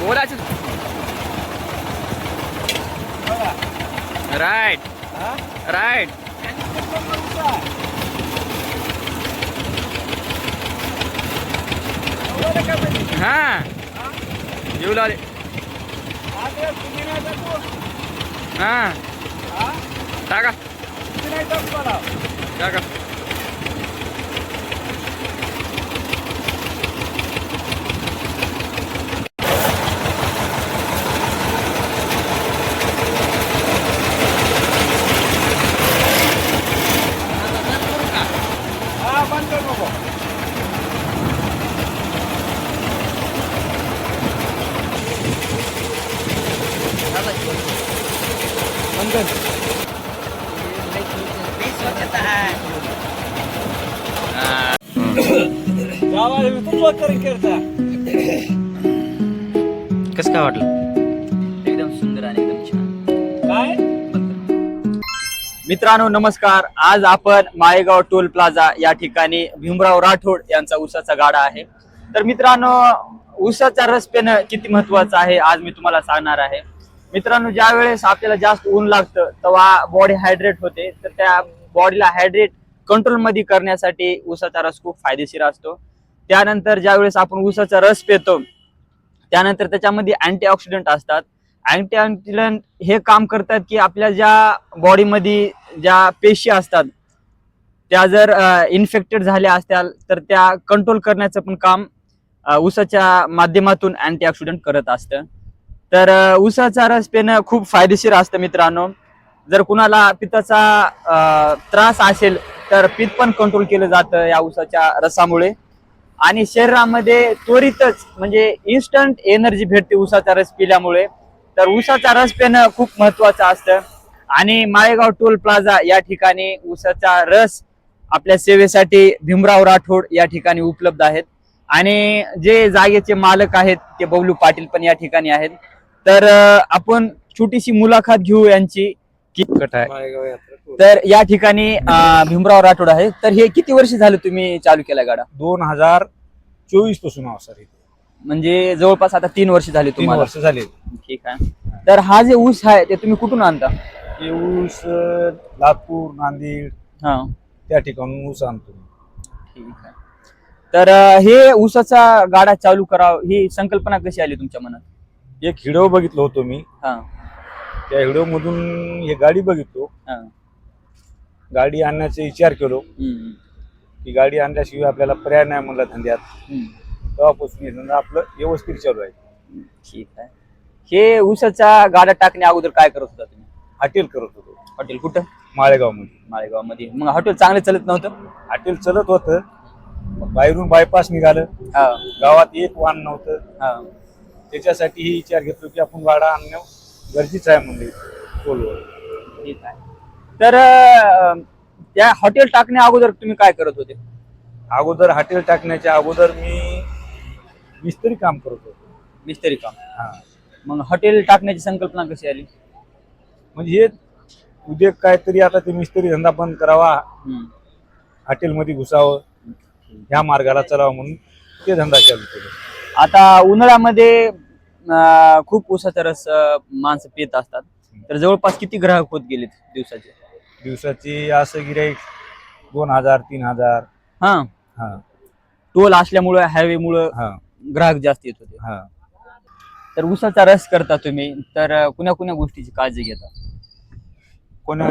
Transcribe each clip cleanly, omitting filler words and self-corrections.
बोलायचं right right. हा येऊ लागले. हा टाका टाका. कसं काय वाटलं? एकदम सुंदर आणि एकदम छान. काय मित्रांनो नमस्कार. आज आपण माळेगाव टोल प्लाझा या ठिकाणी भीमराव राठोड यांचा ऊसाचा गाडा आहे. तर मित्रांनो ऊसाचा रस पिणं किती महत्वाचं आहे आज मी तुम्हाला सांगणार आहे. मित्रांनो ज्या वेळेस आपल्याला जास्त ऊन लागतं तेव्हा बॉडी हायड्रेट होते. तर त्या बॉडीला हायड्रेट कंट्रोल मध्ये करण्यासाठी ऊसाचा रस खूप फायदेशीर असतो. त्यानंतर ज्या वेळेस आपण ऊसाचा रस पितो त्यानंतर त्याच्यामध्ये अँटीऑक्सिडंट असतात. अँटीऑक्सिडंट हे काम करतात की आपल्या ज्या बॉडीमध्ये ज्या पेशी असतात त्या जर इन्फेक्टेड झाल्या असतील तर त्या कंट्रोल करण्याचं पण काम ऊसाच्या माध्यमातून अँटीऑक्सिडंट करत असतं. तर ऊसाचा रस पिणं खूप फायदेशीर असतं मित्रांनो. जर कुणाला पित्ताचा त्रास असेल तर पित्त पण कंट्रोल केलं जातं या ऊसाच्या रसामुळे. आणि शरीरामध्ये त्वरितच म्हणजे इन्स्टंट एनर्जी भेटते ऊसाचा रस पिल्यामुळे. तर ऊसाचा रस पिणं खूप महत्वाचं असतं. आणि माळेगाव टोल प्लाझा या ठिकाणी ऊसाचा रस आपल्या सेवेसाठी भीमराव राठोड या ठिकाणी उपलब्ध आहेत. आणि जे जागेचे मालक आहेत ते बबलू पाटील पण या ठिकाणी आहेत. तर आपण छोटीशी मुलाखत घेऊ यांची. तर या ठिकाणी भीमराव राठोड आहे. तर हे किती वर्ष झाले तुम्ही चालू केला गाडा? 2024 पासून सर. म्हणजे जवळपास आता 3 वर्ष झाले 3 तुम्हाला. वर्ष झाले. ठीक आहे. तर हा जे ऊस आहे ते तुम्ही कुठून आणता? हे ऊस लातूर नांदेड हा त्या ठिकाणून ऊस आणतो. ठीक आहे. तर हे ऊसाचा गाडा चालू करावं ही संकल्पना कशी आली तुमच्या मनात? एक व्हिडिओ बघितलो होतो मी. हा त्या व्हिडिओ मधून हे गाडी बघितलो. हा गाडी आणण्याचा विचार केलो. की गाडी आणल्याशिवाय आपल्याला पर्याय नाही म्हणला धंद्यात. तेव्हापासून हे धंदा आपलं व्यवस्थित चालू आहे. ठीक आहे. हे ऊसाचा गाडा टाकण्या अगोदर काय करत होता तुम्ही? हॉटेल करत होतो. हॉटेल कुठं? माळेगाव मध्ये. माळेगाव मध्ये. मग हॉटेल चांगलं चालत नव्हतं? हॉटेल चलत होतं. बाहेरून बायपास निघालं. हा गावात एक वाहन नव्हतं. हा त्याच्यासाठी ही विचार घेतलो की आपण गाडा आणणं गरजेचं आहे म्हणजे टोलवर. ठीक आहे. तर त्या हॉटेल टाकण्या अगोदर तुम्ही काय करत होते? अगोदर हॉटेल टाकण्याच्या अगोदर मी मिस्त्री काम करत होतो. मिस्त्री काम. हा. मग हॉटेल टाकण्याची संकल्पना कशी आली? म्हणजे हे उद्योग काहीतरी आता ते मिस्त्री धंदा बंद करावा, हॉटेलमध्ये घुसावं, ह्या मार्गाला चलावं म्हणून ते धंदा चालू केला. आता उन्हाळ्यामध्ये खूप ऊसाचा रस माणसं पित असतात. तर जवळपास किती ग्राहक होत गेलेत दिवसाचे? दिवसाची असं गिऱ्हाईक 2000-3000. हा हा टोल असल्यामुळे हायवे मुळे हा ग्राहक जास्त येत होते. हा. तर ऊसाचा रस करता तुम्ही तर कुण्या कुण्या गोष्टीची काळजी घेता? कोणा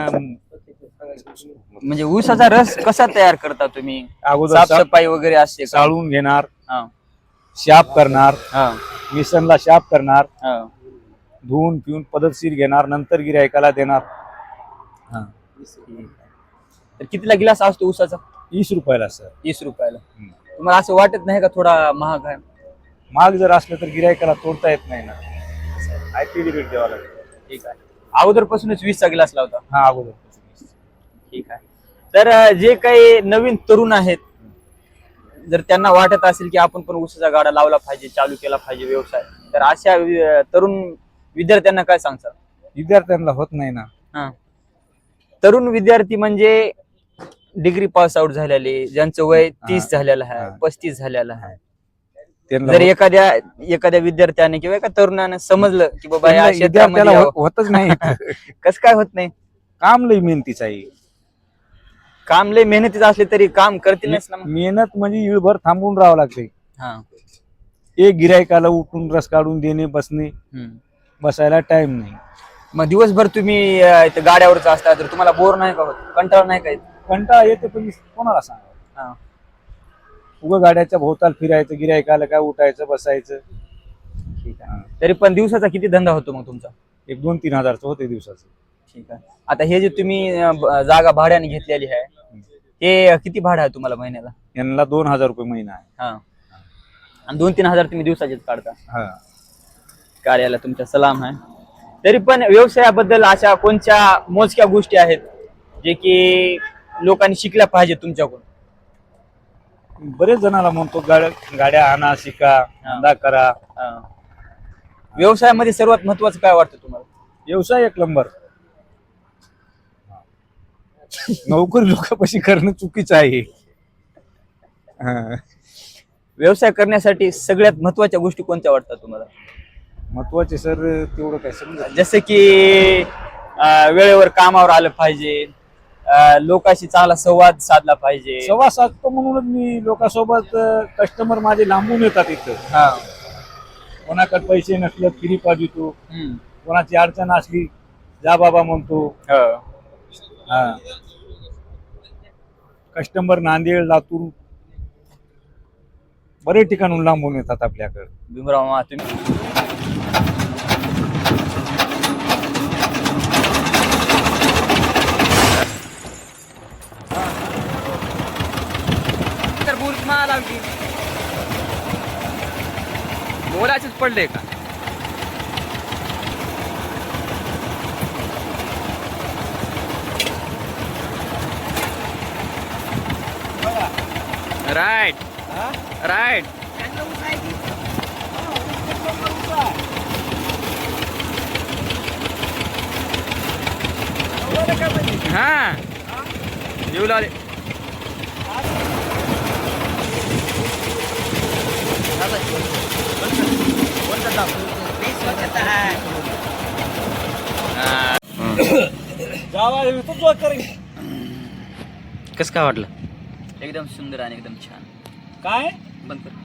म्हणजे ऊसाचा रस कसा तयार करता तुम्ही? अगोदर साफसफाई वगैरे असते का? चाळून घेणार, हा शाप करणार, हा मिसनला शाप करणार, हा धुवून पिऊन पद्धतशीर घेणार, नंतर गिऱ्हाईकाला देणार. हा. तर कितीला गिलास असतो ऊसाचा? 20 रुपयाला सर. 30 रुपयाला. तुम्हाला असं वाटत नाही का थोडा महाग आहे? महाग जर असलं तर गिऱ्हाईकाला तोडता येत नाही ना. आयपीडी रेट द्यावा लागेल. ठीक आहे. अगोदरपासूनच 20चा गिलास लावता? हा अगोदर. ठीक आहे. तर जे काही नवीन तरुण आहेत जर त्यांना वाटत असेल की आपण पण ऊसाचा गाडा लावला पाहिजे, चालू केला पाहिजे व्यवसाय, तर अशा तरुण विद्यार्थ्यांना काय सांगतात? विद्यार्थ्यांना होत नाही ना. हा तरुण विद्यार्थी म्हणजे डिग्री पास आउट झालेले, ज्यांचं वय 30 झालेलं आहे, 35 झालेलं आहे, त्यांना जर एखाद्या विद्यार्थ्याने किंवा एका तरुणाने समजलं की बाबा या क्षेत्रामध्ये त्याला यावं, होतच नाही कसं काय होत नाही? काम लई मेहनतीच आहे. काम लय मेहनतीचं असले तरी काम करतीलच ना मग. मेहनत म्हणजे इळभर थांबून राहावं लागते. हा. एक गिरायकाला उठून रस काढून देणे बसणे, हम्म. बसायला टाइम नाही. मग दिवसभर तुम्ही इथं गाड्यावरच असता तर तुम्हाला बोर नाही का होत, कंटाळा नाही का येत? कंटाळा येते पण कोणाला सांगा. हा. उगं गाड्याच्या भोवताल फिरायचं, गिरायकाला काय उठायचं बसायचं. ठीक आहे. तरी पण दिवसाचा किती धंदा होतो मग तुमचा? एक 2-3 हजारचं होते दिवसाचं. ठीक आहे. आता हे जे तुम्ही जागा भाड्याने घेतलेली आहे ते किती भाडं आहे तुम्हाला महिन्याला? यांना 2,000 रुपये महिना आहे. हा. आणि 2-3 हजार तुम्ही दिवसाचेच काढता. हा. कार्याला तुमच्या सलाम आहे. तरी पण व्यवसायाबद्दल अशा कोणत्या मोजक्या गोष्टी आहेत जे की लोकांनी शिकल्या पाहिजे तुमच्याकडून? बरेच जणाला म्हणतो गाड्या आणा, शिका, धंदा करा. हा. व्यवसायामध्ये सर्वात महत्वाचं काय वाटतं तुम्हाला? व्यवसाय एक नंबर. नोकरी लोकांपाशी करणं चुकीचं आहे. हा. व्यवसाय करण्यासाठी सगळ्यात महत्वाच्या गोष्टी कोणत्या वाटतात तुम्हाला? महत्वाचे सर तेवढं काय समजत. जसं की वेळेवर कामावर आलं पाहिजे, लोकांशी चांगला संवाद साधला पाहिजे. संवाद साधतो म्हणूनच मी लोकांसोबत, कस्टमर माझे लांबून येतात इथं. हा. कोणाकडे पैसे नसले फ्री पाठवतो, हम्म. कोणाची अडचण असली जा बाबा म्हणतो. हो. हा. कस्टमर नांदेड, लातूर बरेच ठिकाणून लांबून येतात आपल्याकडे. भीमराव मामा तुम्ही बोलायचंच पडले का? Right right. हा येऊ लागले. कसं काय वाटलं? एकदम सुंदर आणि एकदम छान. काय बंद कर.